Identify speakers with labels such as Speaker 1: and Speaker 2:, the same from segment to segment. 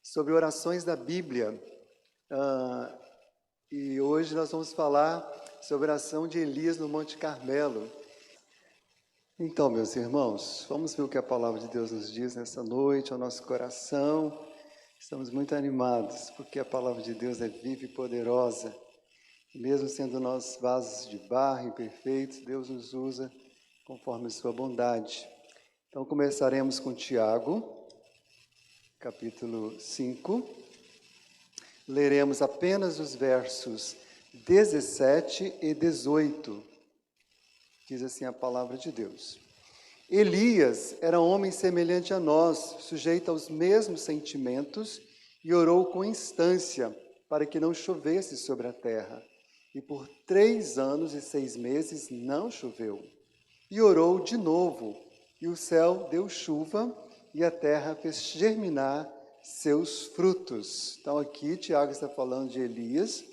Speaker 1: sobre orações da Bíblia. E hoje nós vamos falar sobre a oração de Elias no Monte Carmelo. Então, meus irmãos, vamos ver o que a palavra de Deus nos diz nessa noite, ao nosso coração. Estamos muito animados, porque a palavra de Deus é viva e poderosa. Mesmo sendo nós vasos de barro imperfeitos, Deus nos usa conforme a sua bondade. Então, começaremos com Tiago, capítulo 5. Leremos apenas os versos 17 e 18. Diz assim a palavra de Deus. Elias era homem semelhante a nós, sujeito aos mesmos sentimentos, e orou com instância para que não chovesse sobre a terra. E por 3 anos e 6 meses não choveu. E orou de novo, e o céu deu chuva, e a terra fez germinar seus frutos. Então aqui Tiago está falando de Elias,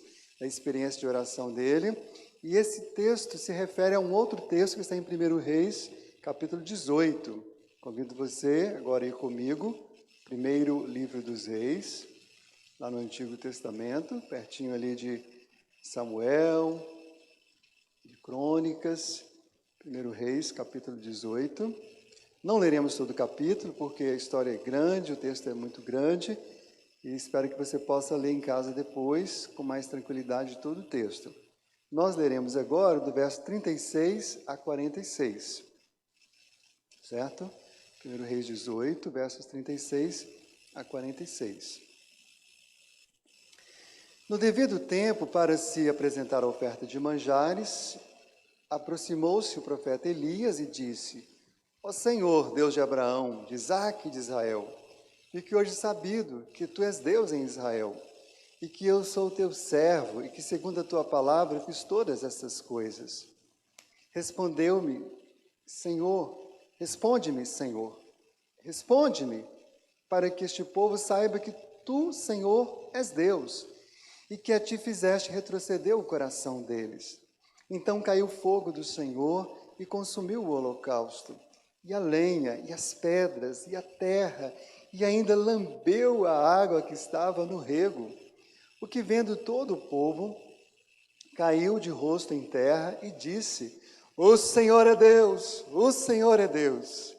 Speaker 1: da experiência de oração dele, e esse texto se refere a um outro texto que está em 1 Reis, capítulo 18. Convido você agora a ir comigo, primeiro livro dos Reis, lá no Antigo Testamento, pertinho ali de Samuel, de Crônicas, 1 Reis, capítulo 18. Não leremos todo o capítulo, porque a história é grande, o texto é muito grande, e espero que você possa ler em casa depois, com mais tranquilidade, todo o texto. Nós leremos agora do verso 36 a 46, certo? 1 Reis 18, versos 36 a 46. No devido tempo, para se apresentar a oferta de manjares, aproximou-se o profeta Elias e disse: Ó Senhor, Deus de Abraão, de Isaque e de Israel, fique hoje sabido que tu és Deus em Israel, e que eu sou teu servo, e que segundo a tua palavra fiz todas essas coisas. Respondeu-me, Senhor, responde-me, para que este povo saiba que tu, Senhor, és Deus, e que a ti fizeste retroceder o coração deles. Então caiu o fogo do Senhor e consumiu o holocausto, e a lenha, e as pedras, e a terra, e ainda lambeu a água que estava no rego. O que vendo todo o povo, caiu de rosto em terra e disse: O Senhor é Deus, o Senhor é Deus.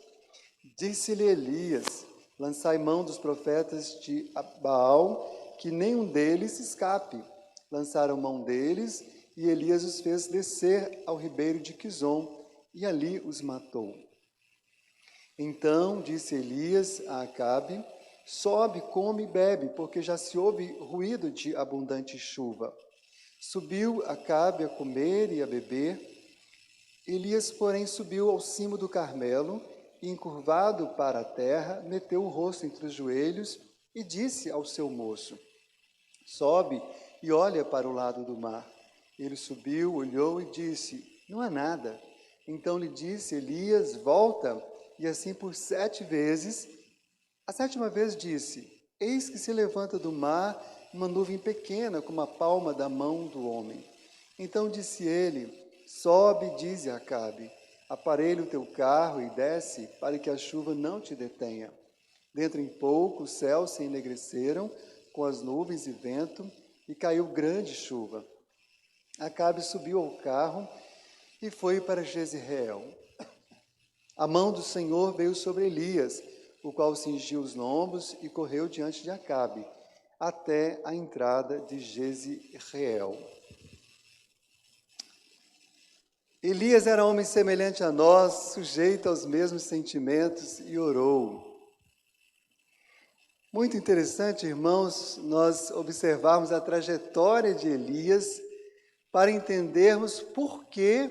Speaker 1: Disse-lhe Elias: Lançai mão dos profetas de Baal, que nenhum deles escape. Lançaram mão deles, e Elias os fez descer ao ribeiro de Quizom, e ali os matou. Então disse Elias a Acabe: Sobe, come e bebe, porque já se ouve ruído de abundante chuva. Subiu Acabe a comer e a beber. Elias, porém, subiu ao cimo do Carmelo, e, encurvado para a terra, meteu o rosto entre os joelhos e disse ao seu moço: Sobe e olha para o lado do mar. Ele subiu, olhou e disse: Não há nada. Então lhe disse Elias: Volta. E assim por 7 vezes. A 7ª vez disse: Eis que se levanta do mar uma nuvem pequena, como a palma da mão do homem. Então disse ele: Sobe, dize a Acabe, aparelha o teu carro e desce, para que a chuva não te detenha. Dentro em pouco os céus se enegreceram com as nuvens e vento, e caiu grande chuva. Acabe subiu ao carro e foi para Jezreel. A mão do Senhor veio sobre Elias, o qual cingiu os lombos e correu diante de Acabe, até a entrada de Jezreel. Elias era homem semelhante a nós, sujeito aos mesmos sentimentos, e orou. Muito interessante, irmãos, nós observarmos a trajetória de Elias para entendermos por que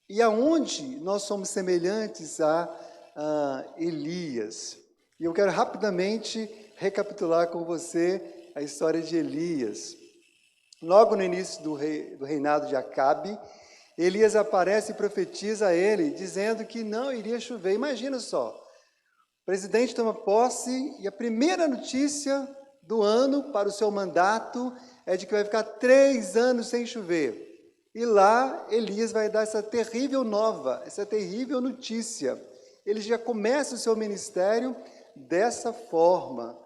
Speaker 1: e aonde nós somos semelhantes a Elias. E eu quero rapidamente recapitular com você a história de Elias. Logo no início do reinado de Acabe, Elias aparece e profetiza a ele, dizendo que não iria chover. Imagina só, o presidente toma posse e a primeira notícia do ano para o seu mandato é de que vai ficar 3 anos sem chover. E lá Elias vai dar essa terrível nova, essa terrível notícia. Ele já começa o seu ministério dessa forma.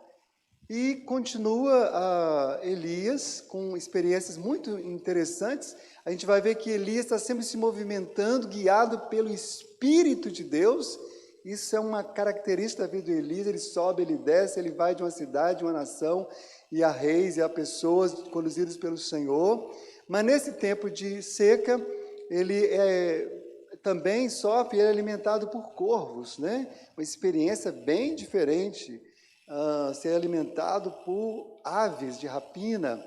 Speaker 1: E continua Elias com experiências muito interessantes. A gente vai ver que Elias está sempre se movimentando, guiado pelo Espírito de Deus. Isso é uma característica da vida do Elias. Ele sobe, ele desce, ele vai de uma cidade, de uma nação, e a reis e a pessoas conduzidos pelo Senhor. Mas nesse tempo de seca, ele também sofre, ele é alimentado por corvos, né? Uma experiência bem diferente. Ser alimentado por aves de rapina.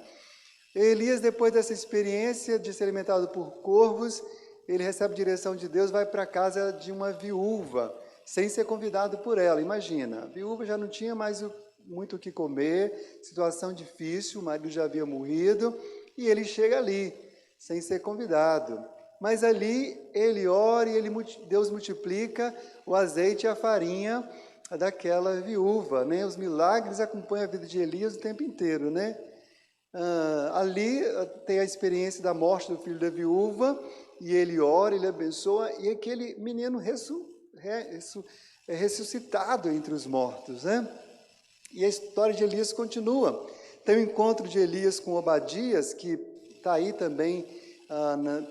Speaker 1: Elias, depois dessa experiência de ser alimentado por corvos, ele recebe direção de Deus, vai para a casa de uma viúva, sem ser convidado por ela. Imagina, a viúva já não tinha mais muito o que comer, situação difícil, o marido já havia morrido, e ele chega ali, sem ser convidado. Mas ali ele ora e Deus multiplica o azeite e a farinha daquela viúva, né? Os milagres acompanham a vida de Elias o tempo inteiro, né? Ali tem a experiência da morte do filho da viúva, e ele ora, ele abençoa, e aquele menino é ressuscitado entre os mortos, né? E a história de Elias continua. Tem o encontro de Elias com Obadias, que está aí também,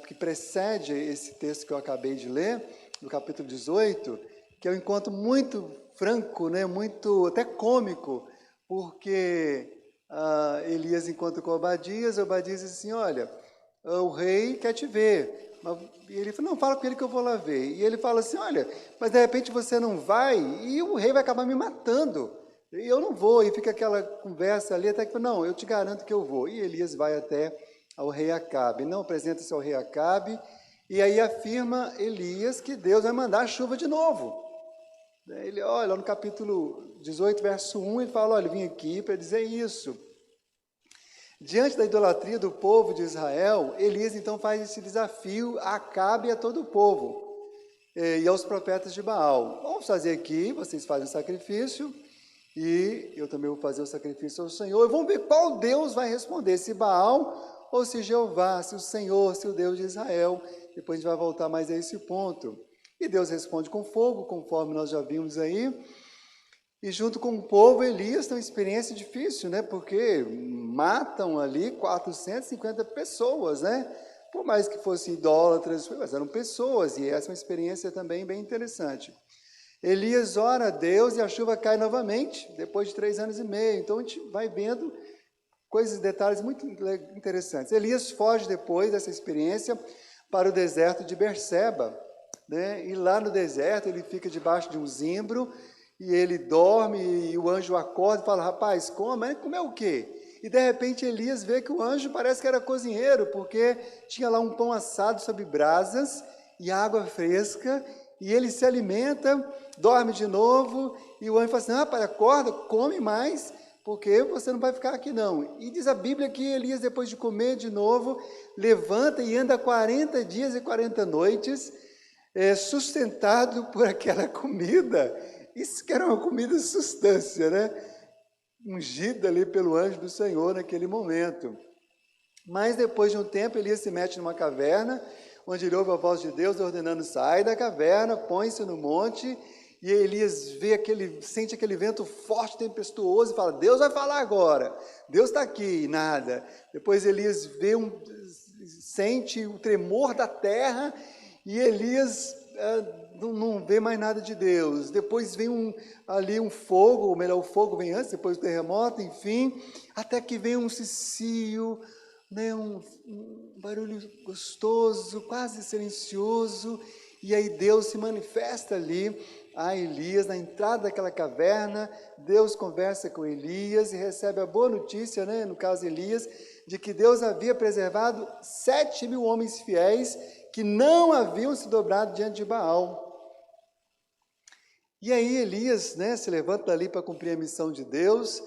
Speaker 1: que precede esse texto que eu acabei de ler, no capítulo 18, que é um encontro muito franco, né, muito até cômico, porque Elias encontra com Obadias diz assim, olha, o rei quer te ver. E ele fala, não, fala com ele que eu vou lá ver. E ele fala assim, olha, mas de repente você não vai e o rei vai acabar me matando. E eu não vou. E fica aquela conversa ali, até que, não, eu te garanto que eu vou. E Elias vai até ao rei Acabe. Não apresenta-se ao rei Acabe, e aí afirma Elias que Deus vai mandar chuva de novo. Ele olha, no capítulo 18, verso 1, ele fala, olha, eu vim aqui para dizer isso. Diante da idolatria do povo de Israel, Elias então faz esse desafio a Acabe e a todo o povo, e aos profetas de Baal. Vamos fazer aqui, vocês fazem o sacrifício, e eu também vou fazer o sacrifício ao Senhor, e vamos ver qual Deus vai responder, se Baal ou se Jeová, se o Senhor, se o Deus de Israel. Depois a gente vai voltar mais a esse ponto. E Deus responde com fogo, conforme nós já vimos aí. E junto com o povo, Elias tem uma experiência difícil, né? Porque matam ali 450 pessoas, né? Por mais que fossem idólatras, mas eram pessoas, e essa é uma experiência também bem interessante. Elias ora a Deus e a chuva cai novamente, depois de 3 anos e meio. Então a gente vai vendo coisas, detalhes muito interessantes. Elias foge depois dessa experiência para o deserto de Berseba, né? E lá no deserto ele fica debaixo de um zimbro e ele dorme, e o anjo acorda e fala, rapaz, come o quê? E de repente Elias vê que o anjo parece que era cozinheiro, porque tinha lá um pão assado sobre brasas e água fresca, e ele se alimenta, dorme de novo, e o anjo fala assim, rapaz, acorda, come mais, porque você não vai ficar aqui não. E diz a Bíblia que Elias, depois de comer de novo, levanta e anda 40 dias e 40 noites, sustentado por aquela comida. Isso que era uma comida de substância, né? Ungida ali pelo anjo do Senhor naquele momento. Mas depois de um tempo, Elias se mete numa caverna, onde ele ouve a voz de Deus ordenando, sai da caverna, põe-se no monte, e Elias sente aquele vento forte, tempestuoso, e fala, Deus vai falar agora, Deus está aqui, e nada. Depois Elias sente o tremor da terra, e Elias não vê mais nada de Deus. Depois vem ali um fogo, ou melhor, o fogo vem antes, depois do terremoto, enfim, até que vem um cicio, né, um barulho gostoso, quase silencioso, e aí Deus se manifesta ali a Elias, na entrada daquela caverna. Deus conversa com Elias e recebe a boa notícia, né, no caso Elias, de que Deus havia preservado 7.000 homens fiéis que não haviam se dobrado diante de Baal. E aí Elias, né, se levanta dali para cumprir a missão de Deus,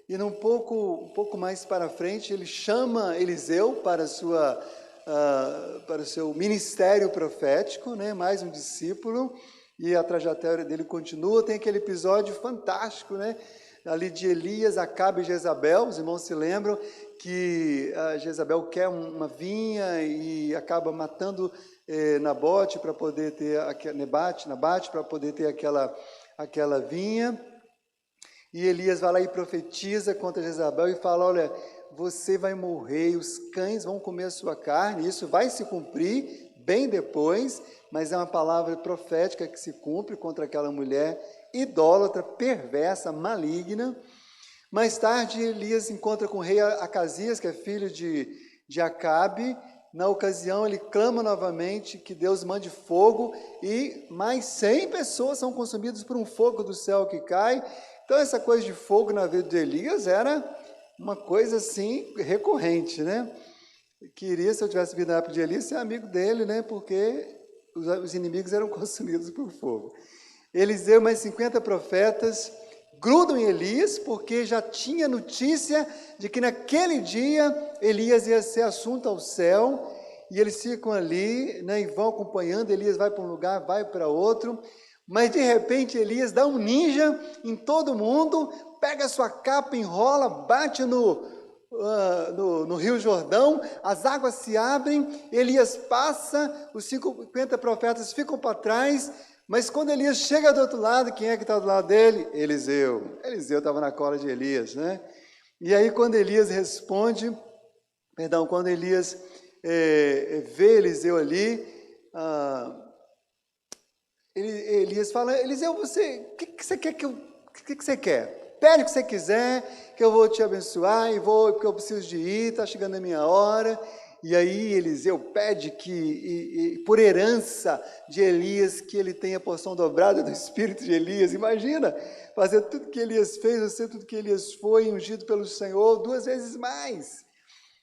Speaker 1: e um pouco mais para frente, ele chama Eliseu para o seu ministério profético, né, mais um discípulo, e a trajetória dele continua. Tem aquele episódio fantástico, né, ali de Elias, Acabe e Jezabel. Os irmãos se lembram que Jezabel quer uma vinha e acaba matando Nabate para poder ter Nabate para poder ter aquela vinha. E Elias vai lá e profetiza contra Jezabel e fala, olha, você vai morrer, os cães vão comer a sua carne, isso vai se cumprir bem depois, mas é uma palavra profética que se cumpre contra aquela mulher idólatra, perversa, maligna. Mais tarde, Elias encontra com o rei Acasias, que é filho de Acabe. Na ocasião, ele clama novamente que Deus mande fogo e mais 100 pessoas são consumidas por um fogo do céu que cai. Então, essa coisa de fogo na vida de Elias era uma coisa assim recorrente, né? Queria, se eu tivesse vindo na época de Elias, ser amigo dele, né? Porque os inimigos eram consumidos por fogo. Eliseu, mais 50 profetas, grudam em Elias, porque já tinha notícia de que naquele dia Elias ia ser assunto ao céu, e eles ficam ali, né, e vão acompanhando. Elias vai para um lugar, vai para outro, mas de repente Elias dá um ninja em todo mundo, pega a sua capa, enrola, bate no Rio Jordão, as águas se abrem, Elias passa, os 50 profetas ficam para trás. Mas quando Elias chega do outro lado, quem é que está do lado dele? Eliseu. Eliseu estava na cola de Elias, né? E aí quando Elias quando Elias vê Eliseu ali, Elias fala, Eliseu, o que você quer que você quer? Pede o que você quiser, que eu vou te abençoar, porque eu preciso de ir, está chegando a minha hora. E aí Eliseu pede que, por herança de Elias, que ele tenha a porção dobrada do espírito de Elias. Imagina, fazer tudo que Elias fez, ser tudo que Elias foi, ungido pelo Senhor, 2 vezes mais.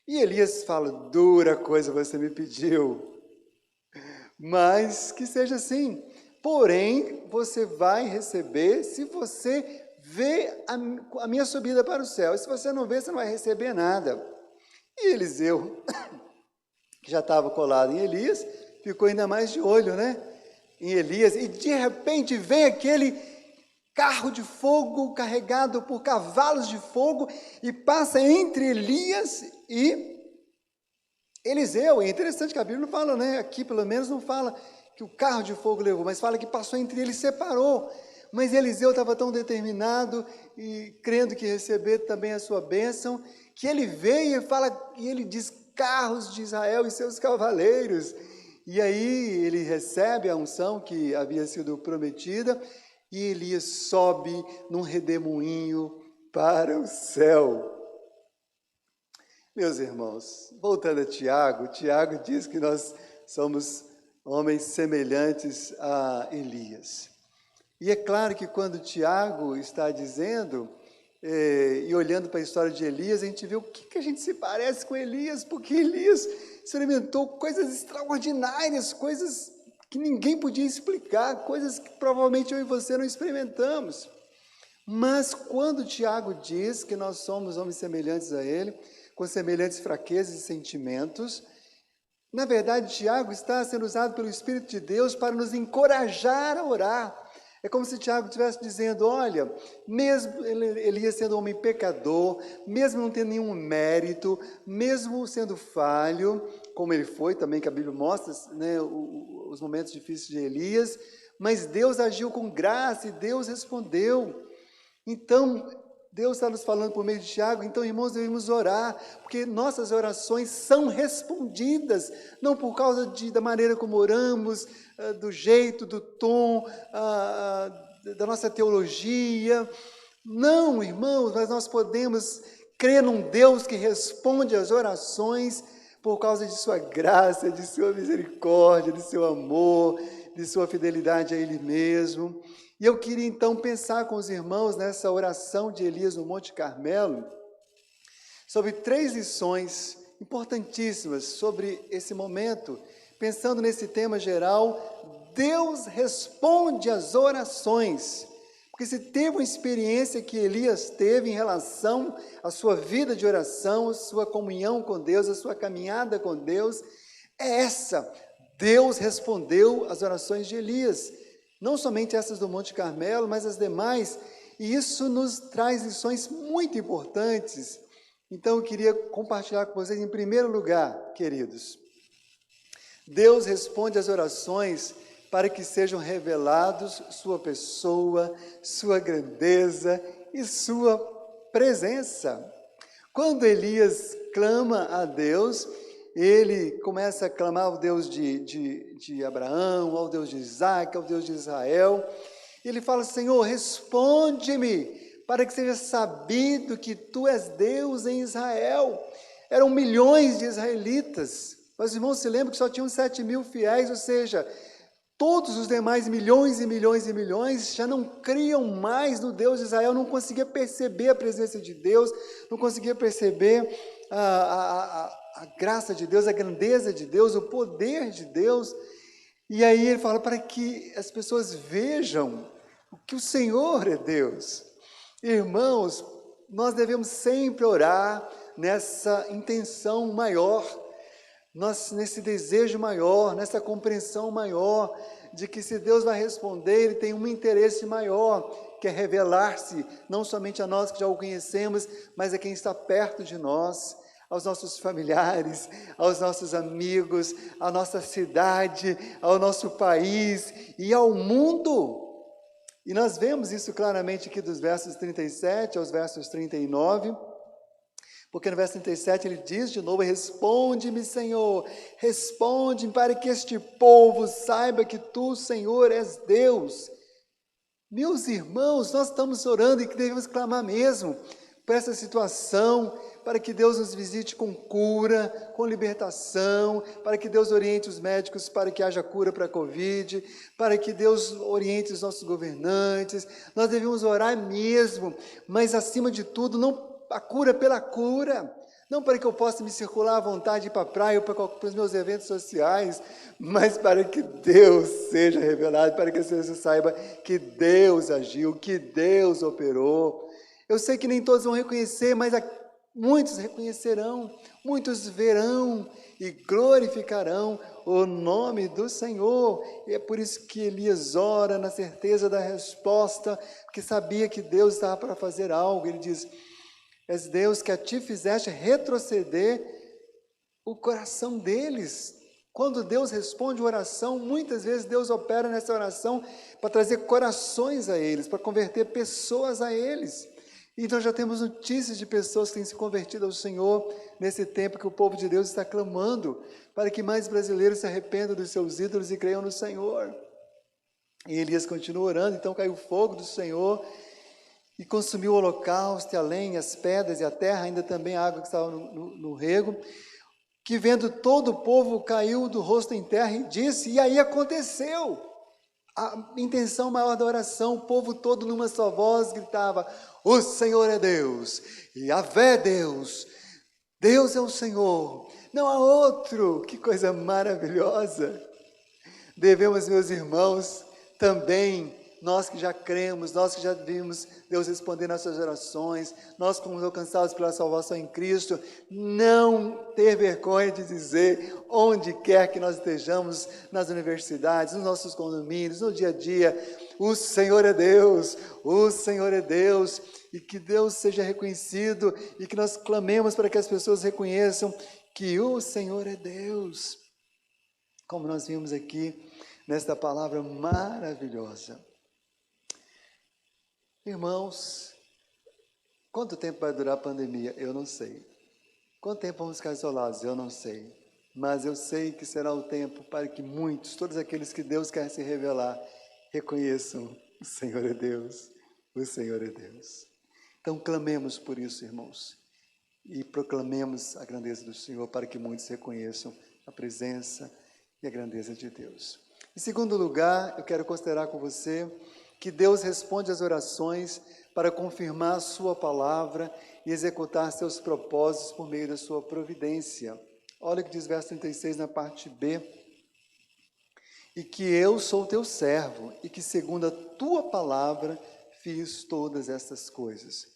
Speaker 1: E Elias fala, dura coisa você me pediu, mas que seja assim. Porém, você vai receber se você vê a minha subida para o céu. E se você não vê, você não vai receber nada. E Eliseu, que já estava colado em Elias, ficou ainda mais de olho, né? Em Elias, e de repente vem aquele carro de fogo carregado por cavalos de fogo e passa entre Elias e Eliseu. É interessante que a Bíblia não fala, né? Aqui pelo menos não fala que o carro de fogo levou, mas fala que passou entre eles e separou. Mas Eliseu estava tão determinado e crendo que receber também a sua bênção, que ele veio e ele diz, carros de Israel e seus cavaleiros. E aí ele recebe a unção que havia sido prometida e Elias sobe num redemoinho para o céu. Meus irmãos, voltando a Tiago diz que nós somos homens semelhantes a Elias. E é claro que quando Tiago está dizendo, e olhando para a história de Elias, a gente vê o que a gente se parece com Elias, porque Elias experimentou coisas extraordinárias, coisas que ninguém podia explicar, coisas que provavelmente eu e você não experimentamos. Mas quando Tiago diz que nós somos homens semelhantes a ele, com semelhantes fraquezas e sentimentos, na verdade Tiago está sendo usado pelo Espírito de Deus para nos encorajar a orar. É como se Tiago estivesse dizendo, olha, mesmo Elias sendo um homem pecador, mesmo não tendo nenhum mérito, mesmo sendo falho, como ele foi também, que a Bíblia mostra, né, os momentos difíceis de Elias, mas Deus agiu com graça e Deus respondeu. Então, Deus está nos falando por meio de Tiago, então, irmãos, devemos orar, porque nossas orações são respondidas, não por causa da maneira como oramos, do jeito, do tom, da nossa teologia. Não, irmãos, mas nós podemos crer num Deus que responde às orações por causa de sua graça, de sua misericórdia, de seu amor, de sua fidelidade a Ele mesmo. E eu queria então pensar com os irmãos nessa oração de Elias no Monte Carmelo, sobre 3 lições importantíssimas sobre esse momento, pensando nesse tema geral, Deus responde às orações. Porque se teve uma experiência que Elias teve em relação à sua vida de oração, a sua comunhão com Deus, a sua caminhada com Deus, é essa. Deus respondeu às orações de Elias. Não somente essas do Monte Carmelo, mas as demais, e isso nos traz lições muito importantes. Então, eu queria compartilhar com vocês, em primeiro lugar, queridos, Deus responde às orações para que sejam revelados sua pessoa, sua grandeza e sua presença. Quando Elias clama a Deus, ele começa a clamar ao Deus de Abraão, ao Deus de Isaac, ao Deus de Israel. E ele fala: Senhor, responde-me, para que seja sabido que tu és Deus em Israel. Eram milhões de israelitas, mas irmãos, se lembram que só tinham 7.000 fiéis, ou seja, todos os demais milhões e milhões e milhões já não criam mais no Deus de Israel, não conseguia perceber a presença de Deus, não conseguia perceber a graça de Deus, a grandeza de Deus, o poder de Deus. E aí ele fala para que as pessoas vejam que o Senhor é Deus. Irmãos, nós devemos sempre orar nessa intenção maior, nesse desejo maior, nessa compreensão maior, de que se Deus vai responder, Ele tem um interesse maior, que é revelar-se, não somente a nós que já o conhecemos, mas a quem está perto de nós, aos nossos familiares, aos nossos amigos, à nossa cidade, ao nosso país e ao mundo. E nós vemos isso claramente aqui dos versos 37 aos versos 39, porque no verso 37 ele diz de novo: responde-me, Senhor, responde-me, para que este povo saiba que tu, Senhor, és Deus. Meus irmãos, nós estamos orando e que devemos clamar mesmo por essa situação, para que Deus nos visite com cura, com libertação, para que Deus oriente os médicos para que haja cura para a Covid, para que Deus oriente os nossos governantes. Nós devemos orar mesmo, mas acima de tudo, não a cura pela cura, não para que eu possa me circular à vontade, ir para a praia ou para os meus eventos sociais, mas para que Deus seja revelado, para que a pessoa saiba que Deus agiu, que Deus operou. Eu sei que nem todos vão reconhecer, mas muitos reconhecerão, muitos verão e glorificarão o nome do Senhor. E é por isso que Elias ora na certeza da resposta, porque sabia que Deus estava para fazer algo. Ele diz: és Deus que a ti fizeste retroceder o coração deles. Quando Deus responde oração, muitas vezes Deus opera nessa oração para trazer corações a eles, para converter pessoas a eles. E nós já temos notícias de pessoas que têm se convertido ao Senhor nesse tempo que o povo de Deus está clamando para que mais brasileiros se arrependam dos seus ídolos e creiam no Senhor. E Elias continua orando, então caiu o fogo do Senhor e consumiu o holocausto, a lenha, as pedras e a terra, ainda também a água que estava no rego, que vendo todo o povo caiu do rosto em terra e disse, e aí aconteceu. A intenção maior da oração, o povo todo numa só voz gritava: o Senhor é Deus, Yahvé é Deus, Deus é o Senhor, não há outro. Que coisa maravilhosa! Devemos, meus irmãos, também, nós que já cremos, nós que já vimos Deus responder nossas orações, nós que fomos alcançados pela salvação em Cristo, não ter vergonha de dizer, onde quer que nós estejamos, nas universidades, nos nossos condomínios, no dia a dia: o Senhor é Deus, o Senhor é Deus, e que Deus seja reconhecido, e que nós clamemos para que as pessoas reconheçam que o Senhor é Deus, como nós vimos aqui nesta palavra maravilhosa. Irmãos, quanto tempo vai durar a pandemia? Eu não sei. Quanto tempo vamos ficar isolados? Eu não sei. Mas eu sei que será o tempo para que muitos, todos aqueles que Deus quer se revelar, reconheçam: o Senhor é Deus, o Senhor é Deus. Então clamemos por isso, irmãos, e proclamemos a grandeza do Senhor para que muitos reconheçam a presença e a grandeza de Deus. Em segundo lugar, eu quero considerar com você que Deus responde às orações para confirmar a sua palavra e executar seus propósitos por meio da sua providência. Olha o que diz o verso 36 na parte B. E que eu sou teu servo, e que segundo a tua palavra fiz todas estas coisas.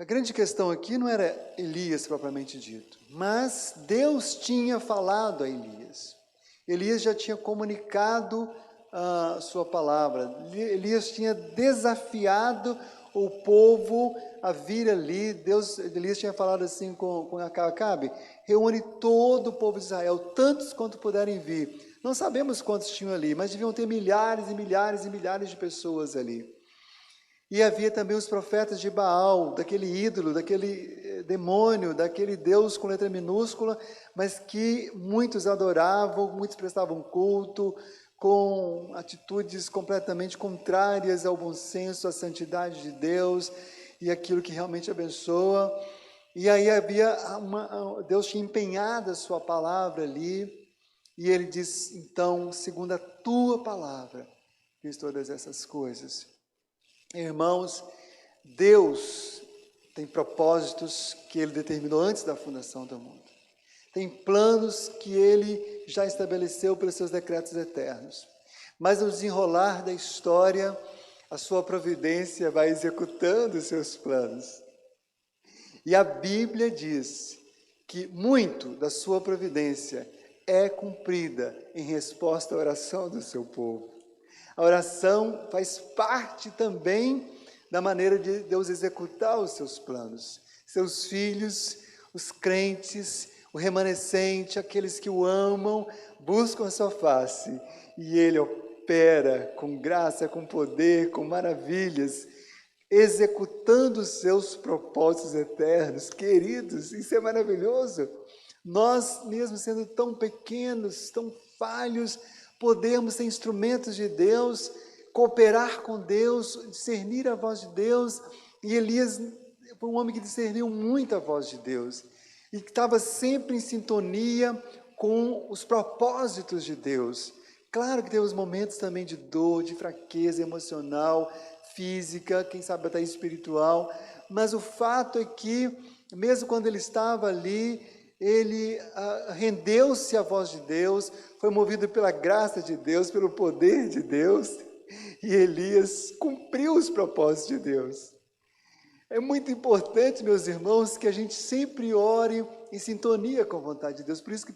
Speaker 1: A grande questão aqui não era Elias propriamente dito, mas Deus tinha falado a Elias. Elias já tinha comunicado a sua palavra. Elias tinha desafiado o povo a vir ali. Elias tinha falado assim com Acabe: reúne todo o povo de Israel, tantos quanto puderem vir. Não sabemos quantos tinham ali, mas deviam ter milhares e milhares e milhares de pessoas ali. E havia também os profetas de Baal, daquele ídolo, daquele demônio, daquele Deus com letra minúscula, mas que muitos adoravam, muitos prestavam culto, com atitudes completamente contrárias ao bom senso, à santidade de Deus e aquilo que realmente abençoa. E aí Deus tinha empenhado a sua palavra ali, e ele diz, então, segundo a tua palavra, fiz todas essas coisas. Irmãos, Deus tem propósitos que Ele determinou antes da fundação do mundo. Tem planos que Ele já estabeleceu pelos seus decretos eternos. Mas no desenrolar da história, a sua providência vai executando os seus planos. E a Bíblia diz que muito da sua providência é cumprida em resposta à oração do seu povo. A oração faz parte também da maneira de Deus executar os seus planos. Seus filhos, os crentes, o remanescente, aqueles que o amam, buscam a sua face. E Ele opera com graça, com poder, com maravilhas, executando os seus propósitos eternos. Queridos, isso é maravilhoso. Nós, mesmo sendo tão pequenos, tão falhos, podemos ser instrumentos de Deus, cooperar com Deus, discernir a voz de Deus. E Elias foi um homem que discerniu muito a voz de Deus e que estava sempre em sintonia com os propósitos de Deus. Claro que teve os momentos também de dor, de fraqueza emocional, física, quem sabe até espiritual, mas o fato é que, mesmo quando ele estava ali, ele rendeu-se à voz de Deus, foi movido pela graça de Deus, pelo poder de Deus, e Elias cumpriu os propósitos de Deus. É muito importante, meus irmãos, que a gente sempre ore em sintonia com a vontade de Deus. Por isso que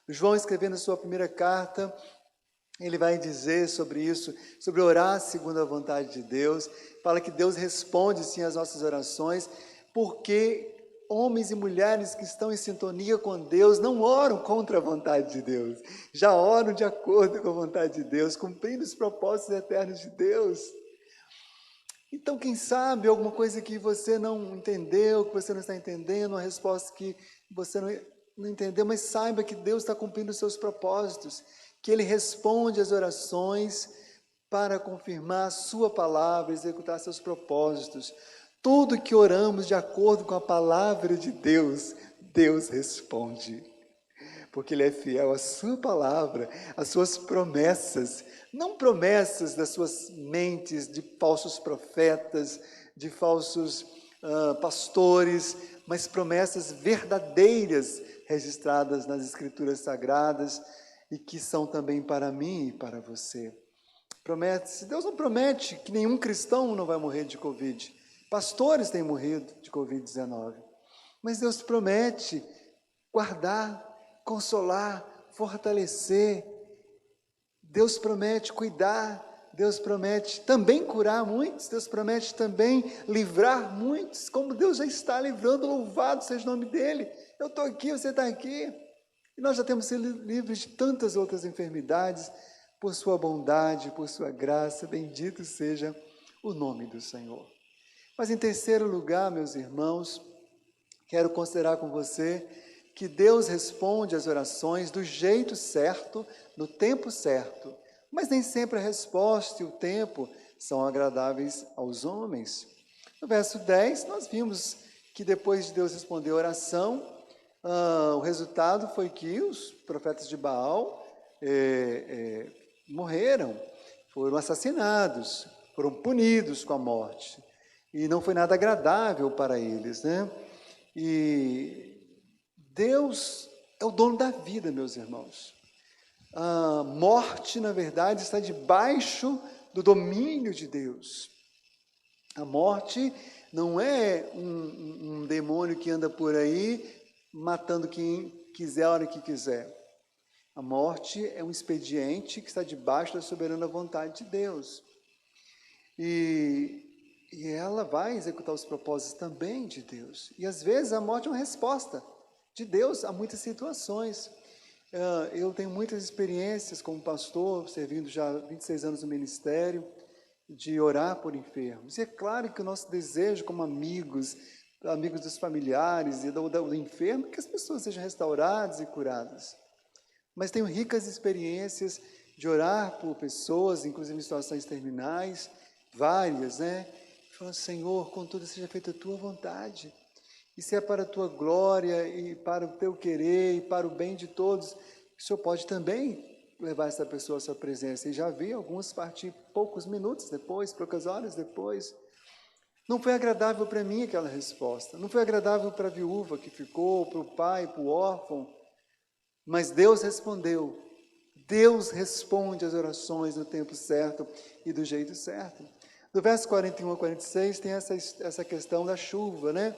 Speaker 1: João escrevendo a sua primeira carta, ele vai dizer sobre isso, sobre orar segundo a vontade de Deus. Fala que Deus responde sim às nossas orações, porque homens e mulheres que estão em sintonia com Deus não oram contra a vontade de Deus, já oram de acordo com a vontade de Deus, cumprindo os propósitos eternos de Deus. Então, quem sabe alguma coisa que você não entendeu, que você não está entendendo, uma resposta que você não entendeu, mas saiba que Deus está cumprindo os seus propósitos, que Ele responde às orações para confirmar a sua palavra, executar seus propósitos. Tudo que oramos de acordo com a palavra de Deus, Deus responde. Porque Ele é fiel à sua palavra, às suas promessas, não promessas das suas mentes de falsos profetas, de falsos pastores, mas promessas verdadeiras registradas nas Escrituras Sagradas e que são também para mim e para você. Deus não promete que nenhum cristão não vai morrer de Covid. Pastores têm morrido de Covid-19. Mas Deus promete guardar, consolar, fortalecer. Deus promete cuidar. Deus promete também curar muitos. Deus promete também livrar muitos. Como Deus já está livrando, louvado seja o nome dEle. Eu estou aqui, você está aqui. E nós já temos sido livres de tantas outras enfermidades, por sua bondade, por sua graça. Bendito seja o nome do Senhor. Mas em terceiro lugar, meus irmãos, quero considerar com você que Deus responde às orações do jeito certo, no tempo certo. Mas nem sempre a resposta e o tempo são agradáveis aos homens. No verso 10, nós vimos que depois de Deus responder a oração, o resultado foi que os profetas de Baal morreram, foram assassinados, foram punidos com a morte. E não foi nada agradável para eles, né? E Deus é o dono da vida, meus irmãos. A morte, na verdade, está debaixo do domínio de Deus. A morte não é um demônio que anda por aí matando quem quiser a hora que quiser. A morte é um expediente que está debaixo da soberana vontade de Deus. E ela vai executar os propósitos também de Deus. E às vezes a morte é uma resposta de Deus a muitas situações. Eu tenho muitas experiências como pastor, servindo já 26 anos no ministério, de orar por enfermos. E é claro que o nosso desejo como amigos dos familiares e do enfermo, é que as pessoas sejam restauradas e curadas. Mas tenho ricas experiências de orar por pessoas, inclusive em situações terminais, várias, né? Falando, Senhor, contudo seja feita a tua vontade. E se é para a tua glória e para o teu querer e para o bem de todos, o Senhor pode também levar essa pessoa à sua presença. E já vi alguns partir poucos minutos depois, poucas horas depois. Não foi agradável para mim aquela resposta. Não foi agradável para a viúva que ficou, para o pai, para o órfão. Mas Deus respondeu. Deus responde às orações no tempo certo e do jeito certo. Do verso 41 a 46 tem essa questão da chuva, né?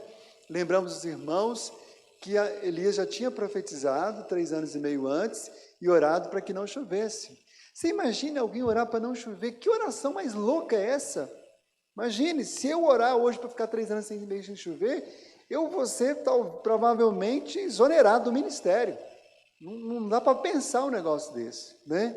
Speaker 1: Lembramos os irmãos que Elias já tinha profetizado 3 anos e meio antes e orado para que não chovesse. Você imagina alguém orar para não chover? Que oração mais louca é essa? Imagine, se eu orar hoje para ficar 3 anos e meio sem chover, eu vou ser provavelmente exonerado do ministério. Não dá para pensar um negócio desse, né?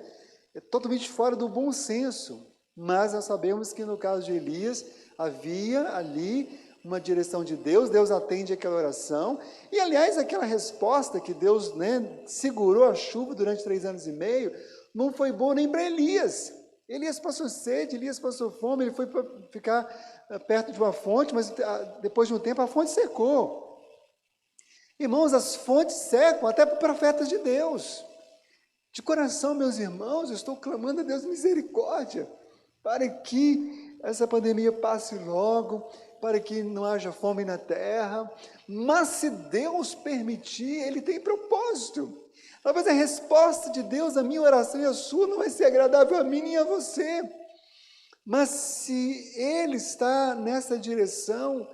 Speaker 1: É totalmente fora do bom senso. Mas nós sabemos que no caso de Elias, havia ali uma direção de Deus, Deus atende aquela oração, e aliás, aquela resposta que Deus, né, segurou a chuva durante 3 anos e meio, não foi boa nem para Elias. Elias passou sede, Elias passou fome, ele foi para ficar perto de uma fonte, mas depois de um tempo a fonte secou. Irmãos, as fontes secam até para profetas de Deus. De coração, meus irmãos, eu estou clamando a Deus misericórdia, para que essa pandemia passe logo, para que não haja fome na terra, mas se Deus permitir, Ele tem propósito. Talvez a resposta de Deus à minha oração e à sua não vai ser agradável a mim nem a você, mas se Ele está nessa direção,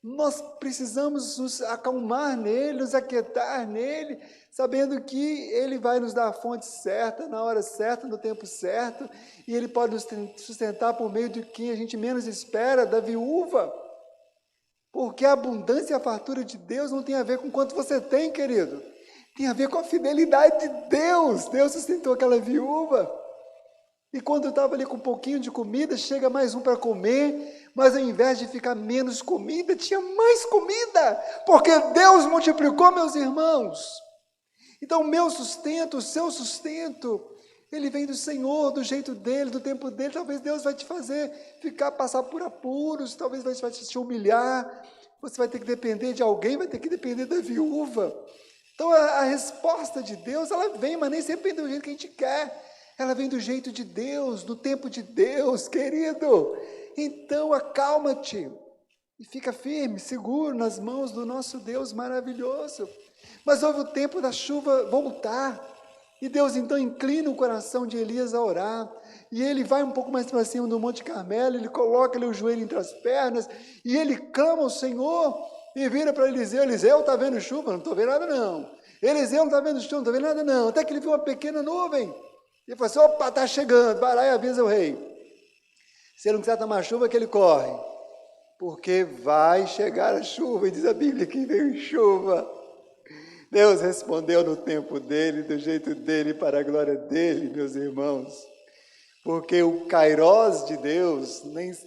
Speaker 1: nós precisamos nos acalmar nele, nos aquietar nele, sabendo que Ele vai nos dar a fonte certa, na hora certa, no tempo certo, e Ele pode nos sustentar por meio de quem a gente menos espera, da viúva. Porque a abundância e a fartura de Deus não tem a ver com quanto você tem, querido. Tem a ver com a fidelidade de Deus. Deus sustentou aquela viúva. E quando estava ali com um pouquinho de comida, chega mais um para comer, mas ao invés de ficar menos comida, tinha mais comida, porque Deus multiplicou, meus irmãos. Então, o meu sustento, o seu sustento, ele vem do Senhor, do jeito dele, do tempo dele. Talvez Deus vai te fazer passar por apuros, talvez vai te humilhar, você vai ter que depender de alguém, vai ter que depender da viúva. Então, a resposta de Deus, ela vem, mas nem sempre vem do jeito que a gente quer. Ela vem do jeito de Deus, do tempo de Deus, querido. Então, acalma-te e fica firme, seguro nas mãos do nosso Deus maravilhoso. Mas houve o tempo da chuva voltar. E Deus então inclina o coração de Elias a orar, e ele vai um pouco mais para cima do Monte Carmelo, ele coloca ali o joelho entre as pernas, e ele clama ao Senhor, e vira para Eliseu, Eliseu, está vendo chuva? Não estou vendo nada não. Eliseu, não está vendo chuva? Não estou vendo nada não. Até que ele viu uma pequena nuvem, e ele falou assim, opa, está chegando, vai lá e avisa o rei. Se ele não quiser tomar chuva, que ele corre, porque vai chegar a chuva, e diz a Bíblia que veio chuva. Deus respondeu no tempo dele, do jeito dele, para a glória dele, meus irmãos. Porque o Kairós de Deus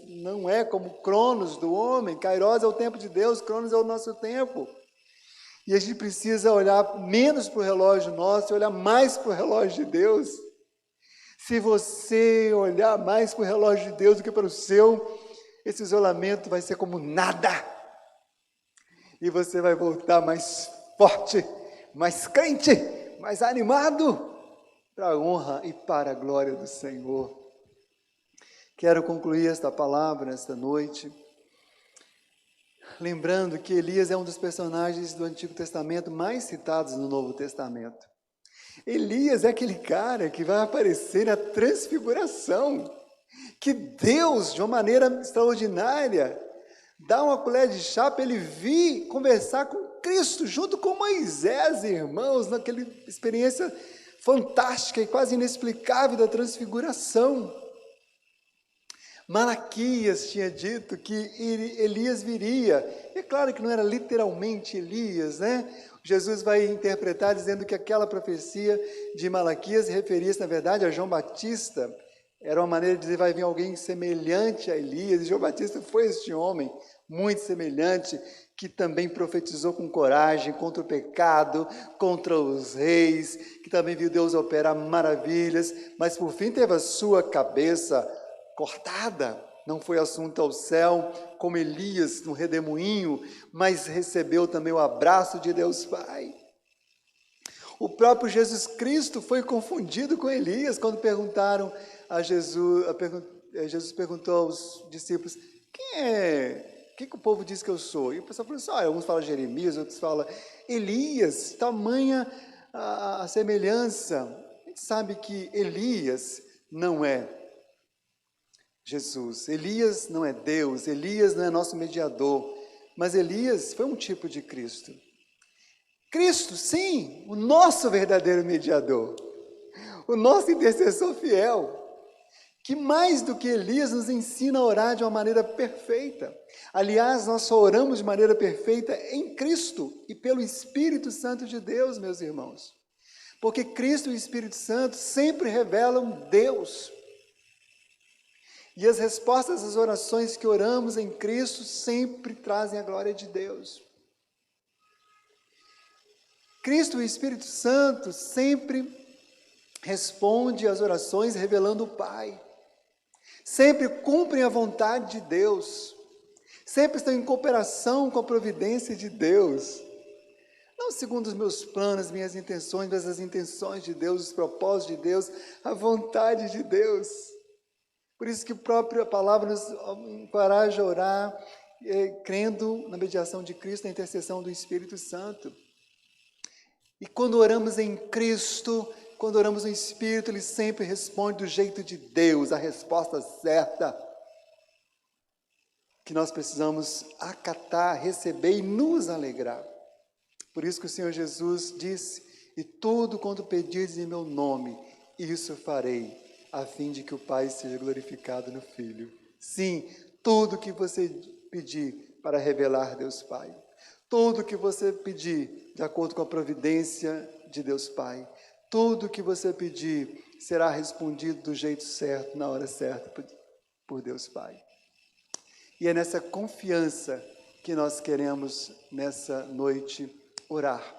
Speaker 1: não é como o Cronos do homem. Kairós é o tempo de Deus, Cronos é o nosso tempo. E a gente precisa olhar menos para o relógio nosso e olhar mais para o relógio de Deus. Se você olhar mais para o relógio de Deus do que para o seu, esse isolamento vai ser como nada. E você vai voltar mais forte, mais crente, mais animado, para a honra e para a glória do Senhor. Quero concluir esta palavra esta noite, lembrando que Elias é um dos personagens do Antigo Testamento mais citados no Novo Testamento. Elias é aquele cara que vai aparecer na transfiguração, que Deus, de uma maneira extraordinária, dá uma colher de chá para ele vir conversar com Cristo, junto com Moisés, irmãos, naquela experiência fantástica e quase inexplicável da transfiguração. Malaquias tinha dito que Elias viria. É claro que não era literalmente Elias, né? Jesus vai interpretar dizendo que aquela profecia de Malaquias referia-se, na verdade, a João Batista, Era uma maneira de dizer, vai vir alguém semelhante a Elias. E João Batista foi este homem muito semelhante, que também profetizou com coragem contra o pecado, contra os reis, que também viu Deus operar maravilhas, mas por fim teve a sua cabeça cortada. Não foi assunto ao céu, como Elias no redemoinho, mas recebeu também o abraço de Deus Pai. O próprio Jesus Cristo foi confundido com Elias, quando perguntaram a Jesus, Jesus perguntou aos discípulos, quem que o povo diz que eu sou? E o pessoal falou assim, olha, alguns falam Jeremias, outros falam Elias, tamanha a semelhança. A gente sabe que Elias não é Jesus, Elias não é Deus, Elias não é nosso mediador, mas Elias foi um tipo de Cristo. Cristo, sim, o nosso verdadeiro mediador, o nosso intercessor fiel, que mais do que Elias nos ensina a orar de uma maneira perfeita. Aliás, nós só oramos de maneira perfeita em Cristo e pelo Espírito Santo de Deus, meus irmãos. Porque Cristo e o Espírito Santo sempre revelam Deus. E as respostas às orações que oramos em Cristo sempre trazem a glória de Deus. Cristo e o Espírito Santo sempre responde às orações revelando o Pai. Sempre cumprem a vontade de Deus. Sempre estão em cooperação com a providência de Deus. Não segundo os meus planos, minhas intenções, mas as intenções de Deus, os propósitos de Deus, a vontade de Deus. Por isso que a própria palavra nos encoraja a orar, crendo na mediação de Cristo, na intercessão do Espírito Santo. E quando oramos em Cristo, quando oramos no Espírito, Ele sempre responde do jeito de Deus, a resposta certa, que nós precisamos acatar, receber e nos alegrar. Por isso que o Senhor Jesus disse, e tudo quanto pedirdes em meu nome, isso farei, a fim de que o Pai seja glorificado no Filho. Sim, tudo que você pedir para revelar Deus Pai. Tudo que você pedir, de acordo com a providência de Deus Pai, tudo que você pedir será respondido do jeito certo, na hora certa, por Deus Pai. E é nessa confiança que nós queremos, nessa noite, orar.